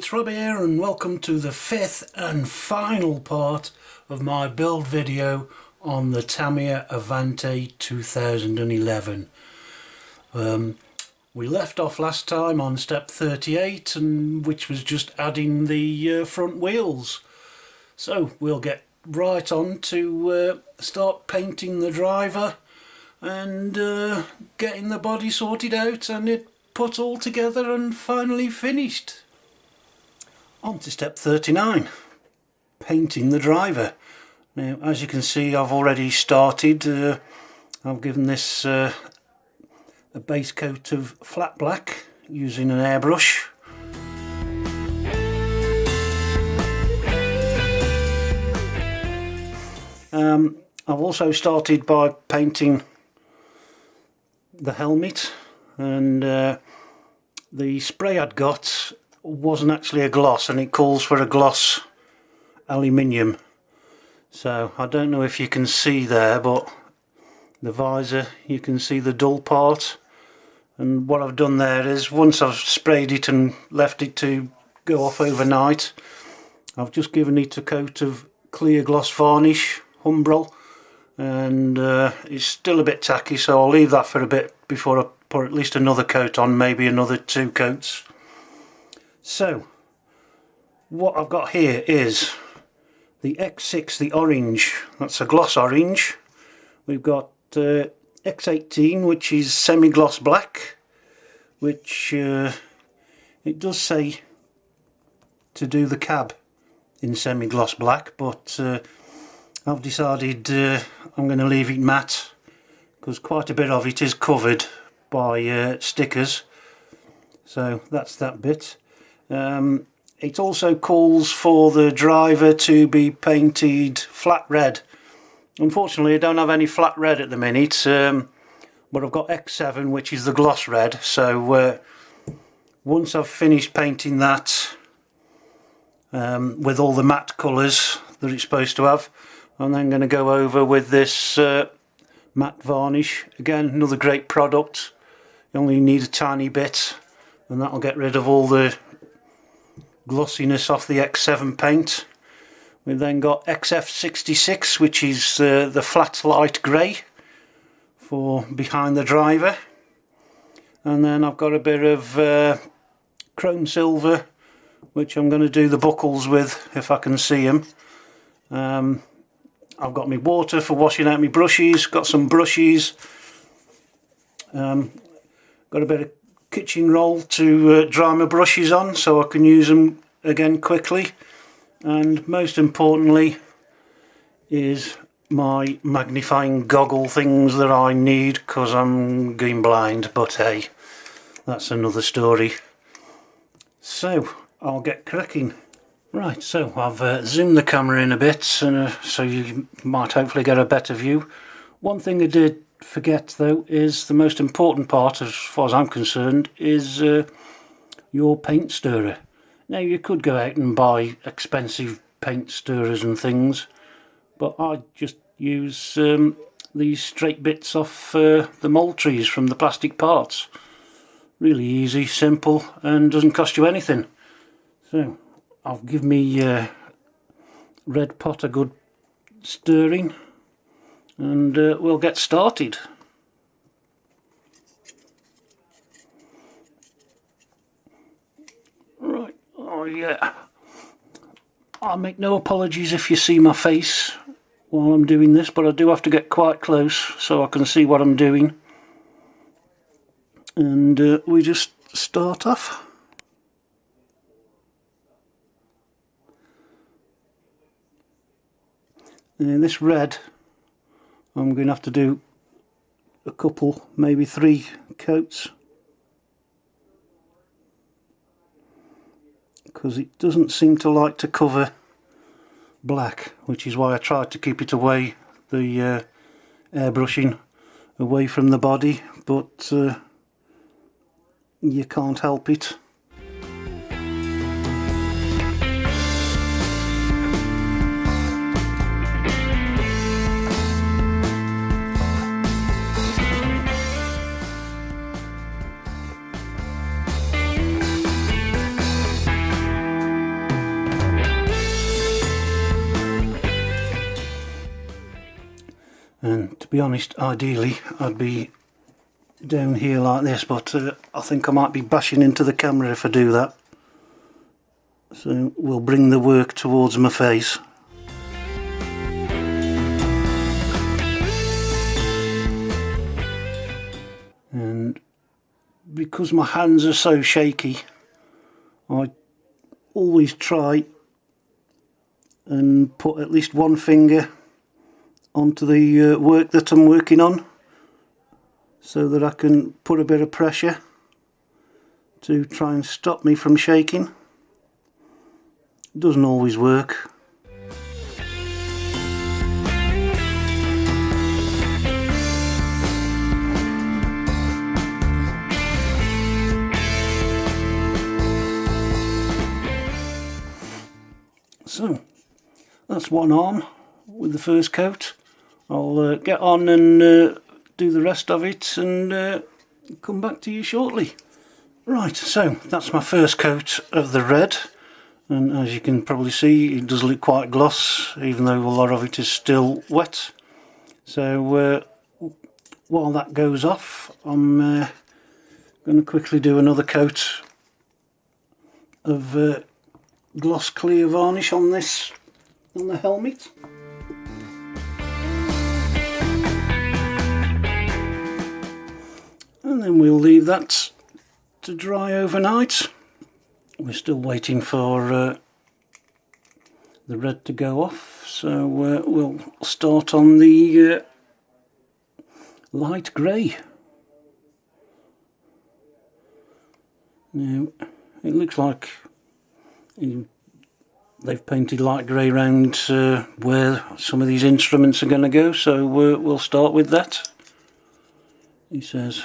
it's Rob here and welcome to the fifth and final part of my build video on the Tamiya Avante 2011. We left off last time on step 38, which was just adding the front wheels. So we'll get right on to start painting the driver and getting the body sorted out and it put all together and finally finished. On to step 39, painting the driver. Now, as you can see, I've already started. I've given this a base coat of flat black using an airbrush. I've also started by painting the helmet, and the spray I'd got wasn't actually a gloss, and it calls for a gloss aluminium. So I don't know if you can see there, but the visor, you can see the dull part, and what I've done there is once I've sprayed it and left it to go off overnight, I've just given it a coat of clear gloss varnish, Humbrol, and it's still a bit tacky, so I'll leave that for a bit before I put at least another coat on, maybe another 2 coats. So what I've got here is the X6, the orange, that's a gloss orange. We've got X18, which is semi-gloss black, which it does say to do the cab in semi-gloss black, but I've decided I'm going to leave it matte because quite a bit of it is covered by stickers. So that's that bit. It also calls for the driver to be painted flat red. Unfortunately I don't have any flat red at the minute, but I've got X7, which is the gloss red, so once I've finished painting that with all the matte colours that it's supposed to have, I'm then going to go over with this matte varnish. Again, another great product. You only need a tiny bit and that'll get rid of all the glossiness off the X7 paint. We've then got XF66, which is the flat light grey for behind the driver, and then I've got a bit of chrome silver, which I'm going to do the buckles with if I can see them. I've got my water for washing out my brushes, got some brushes, got a bit of kitchen roll to dry my brushes on so I can use them again quickly, and most importantly is my magnifying goggle things that I need because I'm going blind, but hey, that's another story. So I'll get cracking. Right, so I've zoomed the camera in a bit so you might hopefully get a better view. One thing I did forget though is the most important part, as far as I'm concerned, is your paint stirrer. Now you could go out and buy expensive paint stirrers and things, but I just use these straight bits off the mould trees from the plastic parts. Really easy, simple, and doesn't cost you anything. So I'll give me red pot a good stirring, and we'll get started. Right, oh yeah, I'll make no apologies if you see my face while I'm doing this, but I do have to get quite close so I can see what I'm doing. And we just start off. Now this red, I'm going to have to do a couple, maybe 3 coats, because it doesn't seem to like to cover black, which is why I tried to keep it away, the airbrushing away from the body, but you can't help it. be honest, ideally I'd be down here like this, but I think I might be bashing into the camera if I do that. So we'll bring the work towards my face. And because my hands are so shaky, I always try and put at least one finger onto the work that I'm working on, so that I can put a bit of pressure to try and stop me from shaking. It doesn't always work. So that's one arm with the first coat. I'll get on and do the rest of it and come back to you shortly. Right, so that's my first coat of the red, and as you can probably see, it does look quite gloss, even though a lot of it is still wet. So while that goes off, I'm going to quickly do another coat of gloss clear varnish on the helmet. And then we'll leave that to dry overnight. We're still waiting for the red to go off, so we'll start on the light grey. Now it looks like they've painted light grey around where some of these instruments are going to go, so we'll start with that. He says.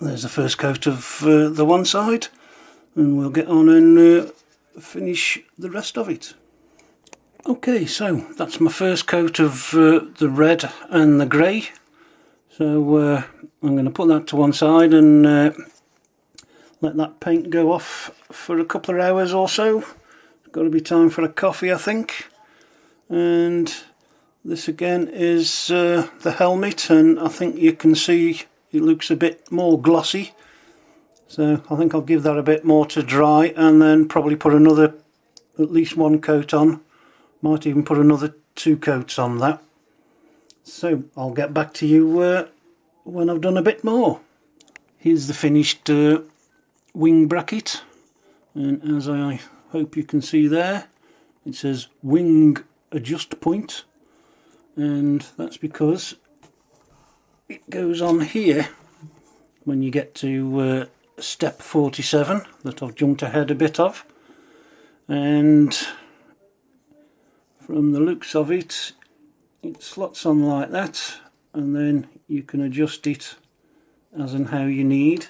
There's the first coat of the one side, and we'll get on and finish the rest of it. Okay, so that's my first coat of the red and the grey. So I'm going to put that to one side and let that paint go off for a couple of hours or so. It's got to be time for a coffee, I think. And this again is the helmet, and I think you can see it looks a bit more glossy, so I think I'll give that a bit more to dry and then probably put another, at least one coat on. Might even put another 2 coats on that. So I'll get back to you when I've done a bit more. Here's the finished wing bracket, and as I hope you can see there, it says wing adjust point, and that's because it goes on here when you get to step 47 that I've jumped ahead a bit of, and from the looks of it, it slots on like that, and then you can adjust it as and how you need.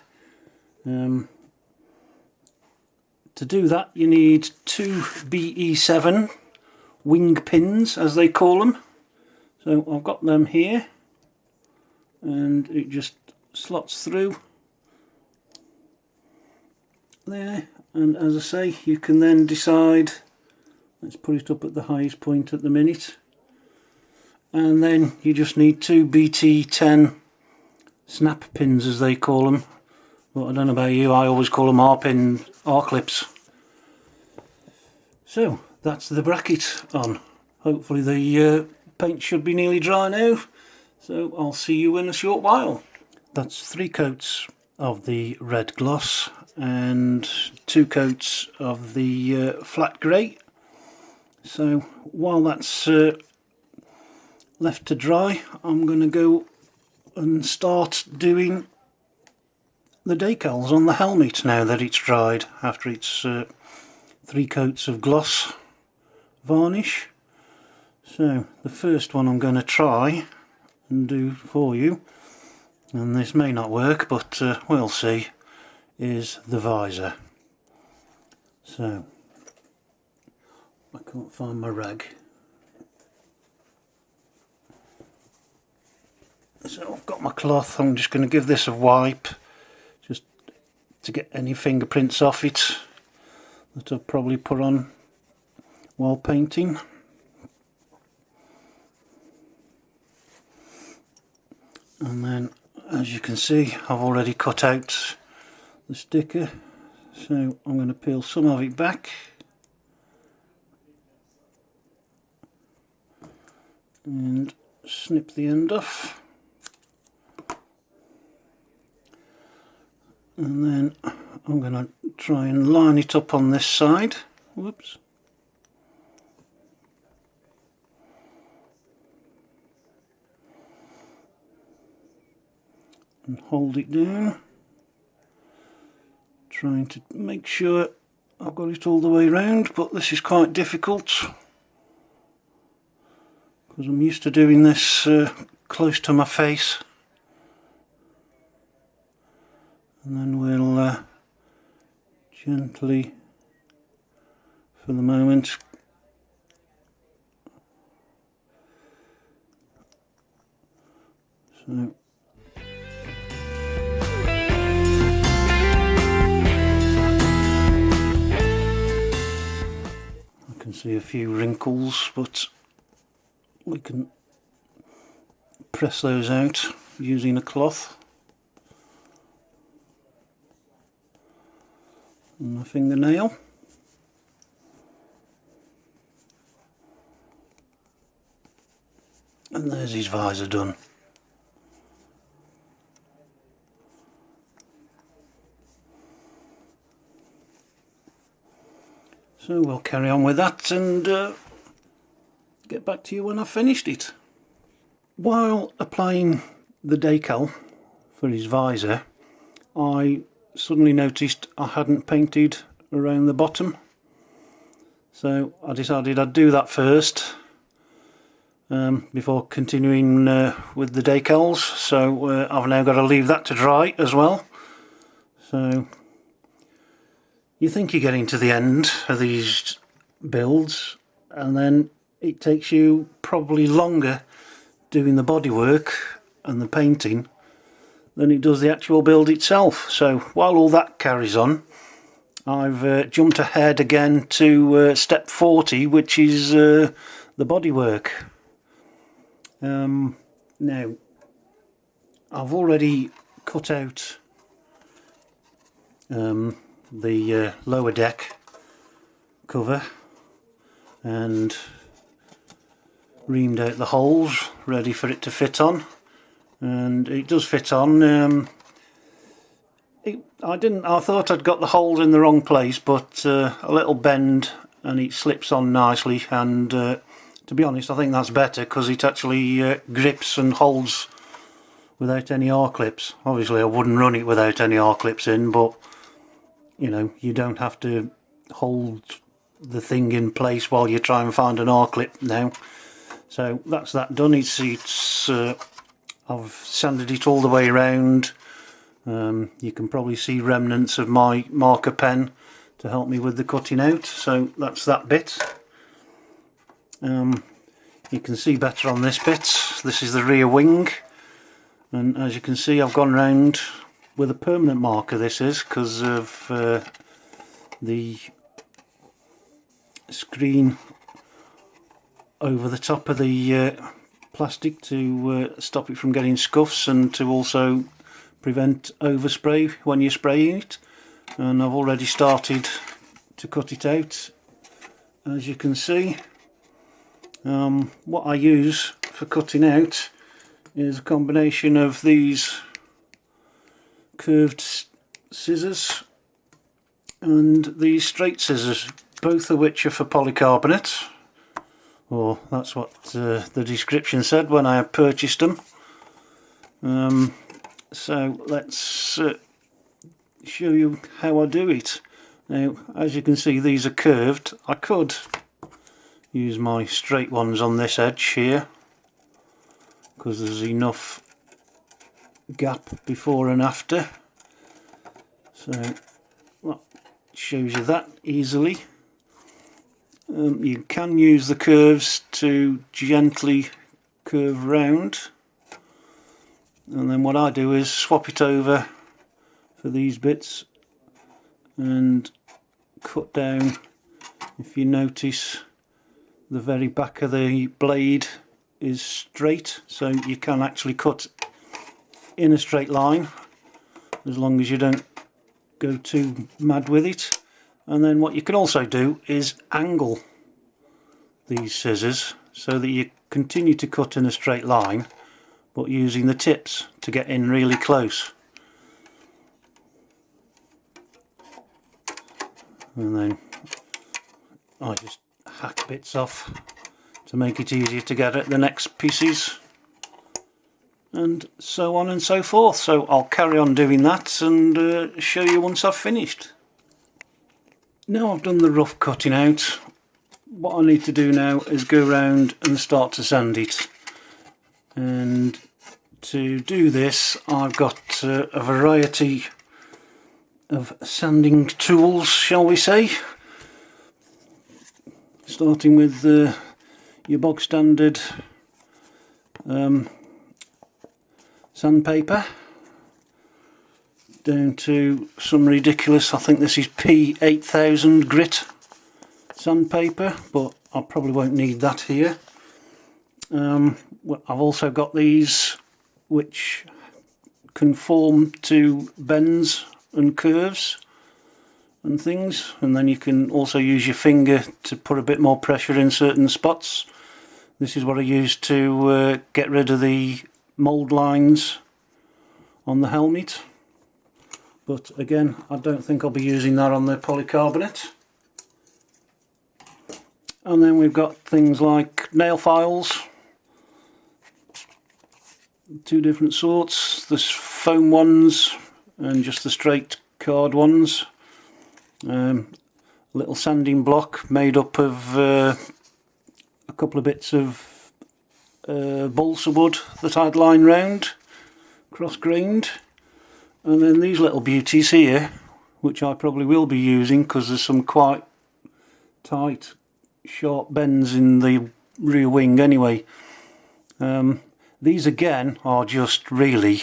To do that you need 2 BE7 wing pins, as they call them. So I've got them here, and it just slots through there, and as I say, you can then decide, let's put it up at the highest point at the minute, and then you just need 2 BT10 snap pins, as they call them, but I don't know about you, I always call them R-clips. So that's the bracket on. Hopefully the paint should be nearly dry now. So I'll see you in a short while. That's 3 coats of the red gloss and 2 coats of the flat grey. So while that's left to dry, I'm going to go and start doing the decals on the helmet now that it's dried, after its 3 coats of gloss varnish. So the first one I'm going to try and do for you and this may not work, but we'll see, is the visor. So I can't find my rag. So I've got my cloth. I'm just going to give this a wipe just to get any fingerprints off it that I've probably put on while painting. And then, as you can see, I've already cut out the sticker, so I'm going to peel some of it back and snip the end off. And then I'm going to try and line it up on this side. Whoops. And hold it down, trying to make sure I've got it all the way round, but this is quite difficult because I'm used to doing this close to my face. And then we'll gently, for the moment, so I can see a few wrinkles, but we can press those out using a cloth and my fingernail. And there's his visor done. So we'll carry on with that and get back to you when I've finished it. While applying the decal for his visor, I suddenly noticed I hadn't painted around the bottom, so I decided I'd do that first before continuing with the decals. So I've now got to leave that to dry as well. So you think you're getting to the end of these builds, and then it takes you probably longer doing the bodywork and the painting than it does the actual build itself. So while all that carries on, I've jumped ahead again to step 40, which is the bodywork. Now, I've already cut out the lower deck cover and reamed out the holes ready for it to fit on, and it does fit on. I thought I'd got the holes in the wrong place, but a little bend and it slips on nicely, and to be honest I think that's better because it actually grips and holds without any R-clips. Obviously I wouldn't run it without any R-clips in, but you know, you don't have to hold the thing in place while you try and find an R-clip now. So that's that done. I've sanded it all the way around. You can probably see remnants of my marker pen to help me with the cutting out. So that's that bit. You can see better on this bit. This is the rear wing, and as you can see I've gone round with a permanent marker. This is because of the screen over the top of the plastic to stop it from getting scuffs and to also prevent overspray when you're spraying it. And I've already started to cut it out, as you can see. What I use for cutting out is a combination of these curved scissors and these straight scissors, both of which are for polycarbonate, or that's what the description said when I purchased them. So let's show you how I do it. Now, as you can see, these are curved. I could use my straight ones on this edge here because there's enough gap before and after, so that shows you that easily. You can use the curves to gently curve round, and then what I do is swap it over for these bits and cut down. If you notice, the very back of the blade is straight, so you can actually cut in a straight line as long as you don't go too mad with it. And then what you can also do is angle these scissors so that you continue to cut in a straight line, but using the tips to get in really close. And then I just hack bits off to make it easier to get at the next pieces, and so on and so forth. So I'll carry on doing that and show you once I've finished. Now I've done the rough cutting out, what I need to do now is go around and start to sand it. And to do this I've got a variety of sanding tools, shall we say. Starting with your bog standard sandpaper, down to some ridiculous, I think this is P8000 grit sandpaper, but I probably won't need that here. I've also got these which conform to bends and curves and things, and then you can also use your finger to put a bit more pressure in certain spots. This is what I use to get rid of the mould lines on the helmet, but again I don't think I'll be using that on the polycarbonate. And then we've got things like nail files, two different sorts. There's foam ones and just the straight card ones. Little sanding block made up of a couple of bits of balsa wood that I'd line round, cross-grained. And then these little beauties here, which I probably will be using because there's some quite tight sharp bends in the rear wing anyway. These again are just really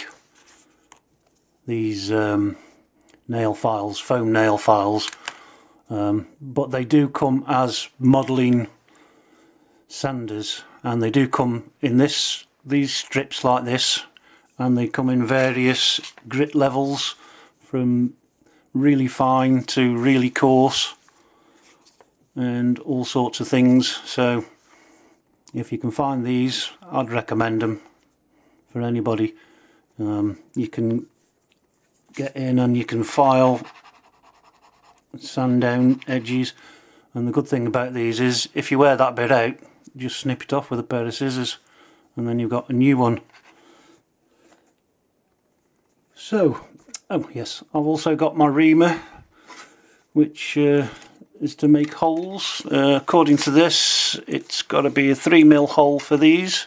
these nail files, foam nail files, but they do come as modelling sanders, and they do come in these strips like this, and they come in various grit levels from really fine to really coarse and all sorts of things. So if you can find these, I'd recommend them for anybody. You can get in and you can file, sand down edges, and the good thing about these is if you wear that bit out, just snip it off with a pair of scissors and then you've got a new one. So, oh yes, I've also got my reamer, which is to make holes. According to this, it's got to be a 3mm hole for these.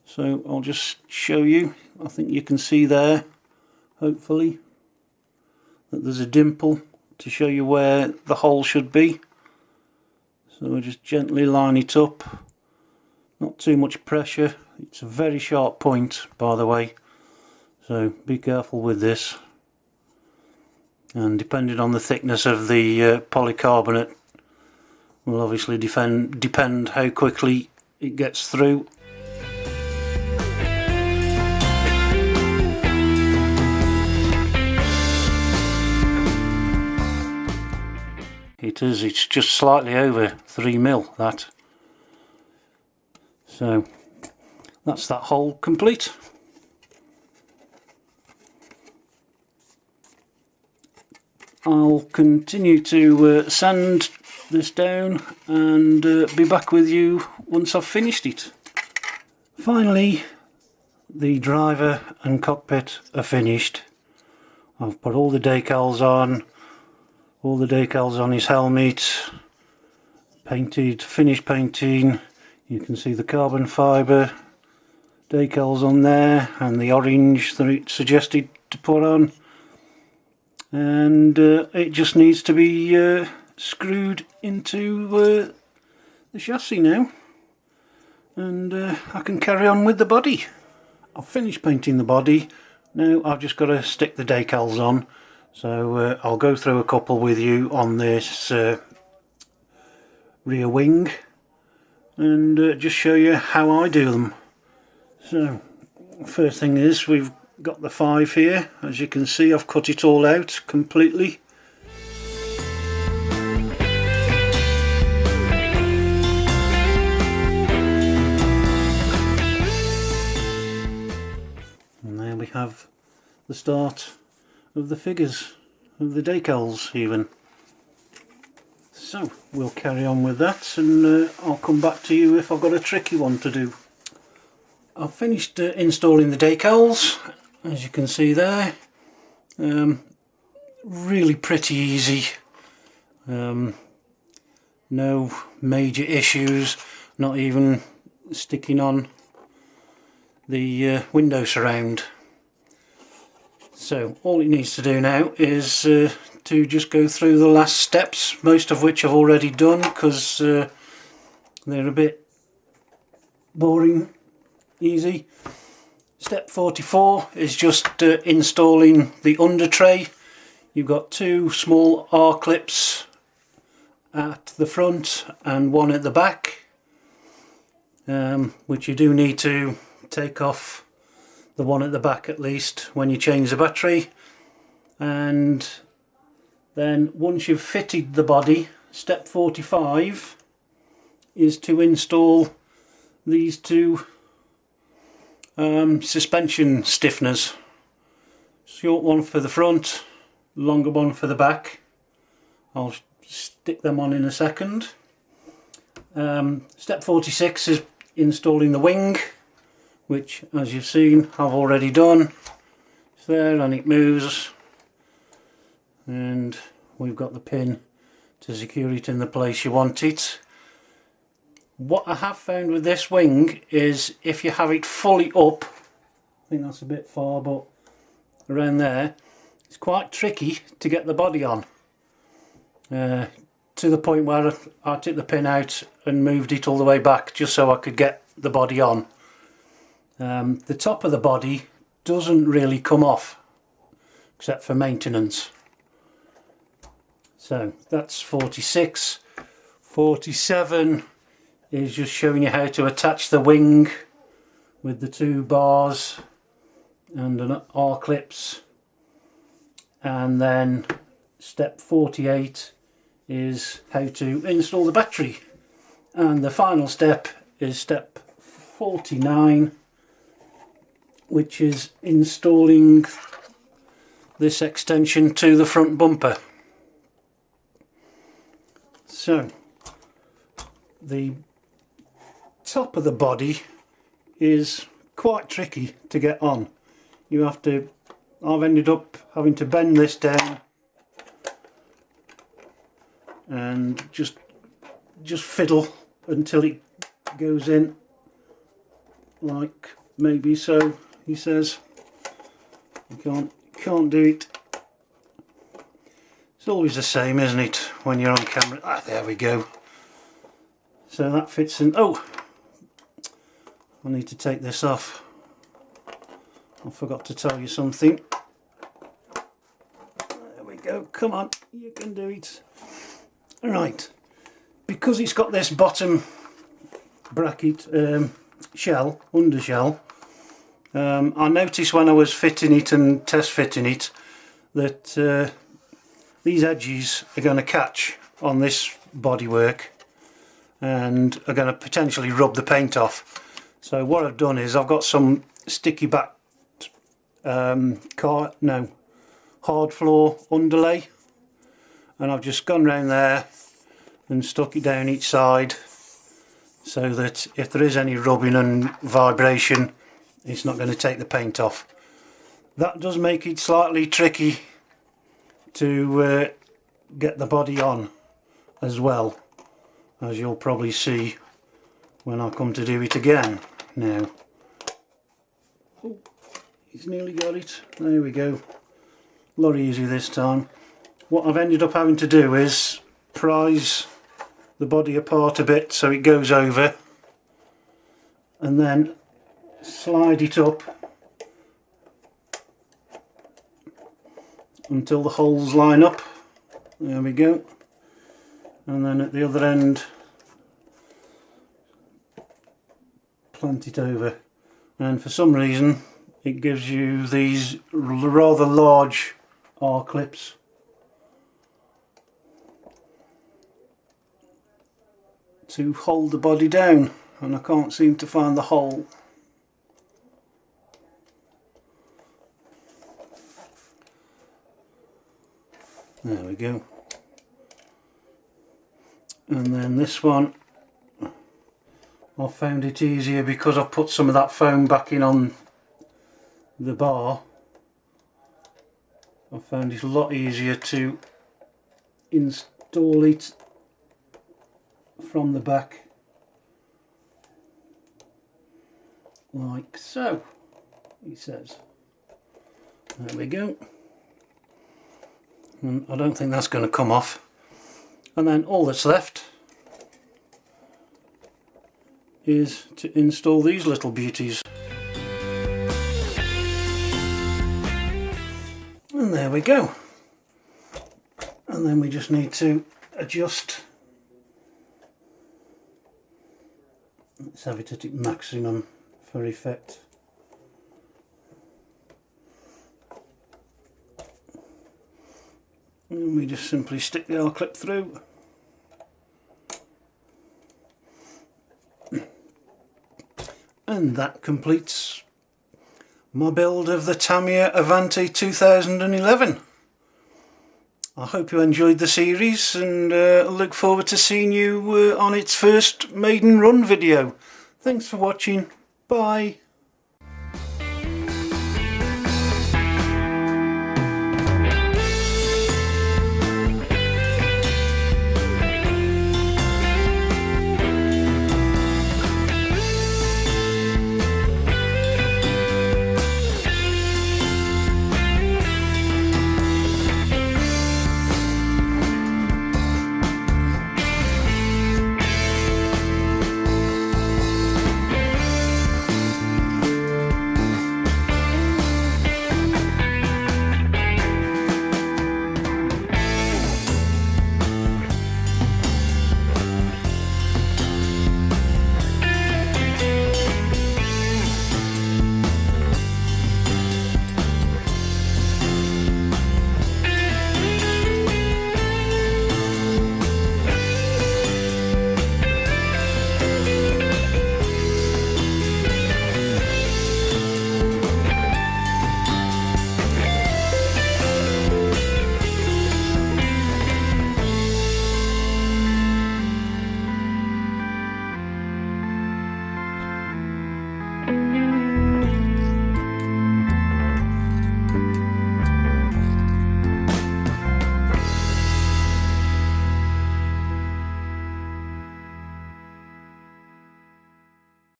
So I'll just show you. I think you can see there, hopefully, that there's a dimple to show you where the hole should be. So we'll just gently line it up. Not too much pressure. It's a very sharp point, by the way, so be careful with this. And depending on the thickness of the polycarbonate will obviously depend how quickly it gets through. It's just slightly over 3mm, that. So that's that hole complete. I'll continue to sand this down and be back with you once I've finished it. Finally, the driver and cockpit are finished. I've put all the decals on, his helmet, painted, finished painting. You can see the carbon fibre decals on there, and the orange that it suggested to put on, and it just needs to be screwed into the chassis now, and I can carry on with the body. I've finished painting the body. Now I've just got to stick the decals on, so I'll go through a couple with you on this rear wing and just show you how I do them. So first thing is, we've got the 5 here. As you can see, I've cut it all out completely. And there we have the start of the figures, of the decals even. So we'll carry on with that, and I'll come back to you if I've got a tricky one to do. I've finished installing the decals, as you can see there. Really pretty easy. No major issues, not even sticking on the window surround. So all it needs to do now is to just go through the last steps, most of which I've already done because they're a bit boring, easy. Step 44 is just installing the under tray. You've got 2 small R clips at the front and 1 at the back, which you do need to take off the one at the back at least when you change the battery. And then once you've fitted the body, step 45 is to install these 2 suspension stiffeners. Short one for the front, longer one for the back. I'll stick them on in a second. Step 46 is installing the wing, which, as you've seen, I've already done. It's there and it moves, and we've got the pin to secure it in the place you want it. What I have found with this wing is if you have it fully up, I think that's a bit far, but around there, it's quite tricky to get the body on, to the point where I took the pin out and moved it all the way back just so I could get the body on. The top of the body doesn't really come off except for maintenance. So that's 46. 47 is just showing you how to attach the wing with the 2 bars and an R clips, and then step 48 is how to install the battery, and the final step is step 49, which is installing this extension to the front bumper. So the top of the body is quite tricky to get on. I've ended up having to bend this down and just fiddle until it goes in, like maybe so. He says you can't do it. It's always the same, isn't it, when you're on camera? Ah, there we go. So that fits in. Oh, I need to take this off. I forgot to tell you something. There we go. Come on, you can do it. Right, because it's got this bottom bracket shell, undershell. I noticed when I was fitting it and test fitting it that these edges are going to catch on this bodywork and are going to potentially rub the paint off. So what I've done is I've got some sticky back hard floor underlay, and I've just gone round there and stuck it down each side so that if there is any rubbing and vibration, it's not going to take the paint off. That does make it slightly tricky to get the body on as well, as you'll probably see when I come to do it again. Now Oh, he's nearly got it. There we go. A lot easier this time. What I've ended up having to do is prise the body apart a bit so it goes over, and then slide it up until the holes line up. There we go. And then at the other end plant it over, and for some reason it gives you these rather large R clips. To hold the body down, and I can't seem to find the hole. There we go. And then this one, I found it easier because I've put some of that foam back in on the bar. I found it a lot easier to install it from the back, like so, he says. There we go. And I don't think that's going to come off. And then all that's left is to install these little beauties. And there we go. And then we just need to adjust. Let's have it at its maximum for effect. And we just simply stick the R-clip through. And that completes my build of the Tamiya Avante 2011. I hope you enjoyed the series, and look forward to seeing you on its first maiden run video. Thanks for watching. Bye.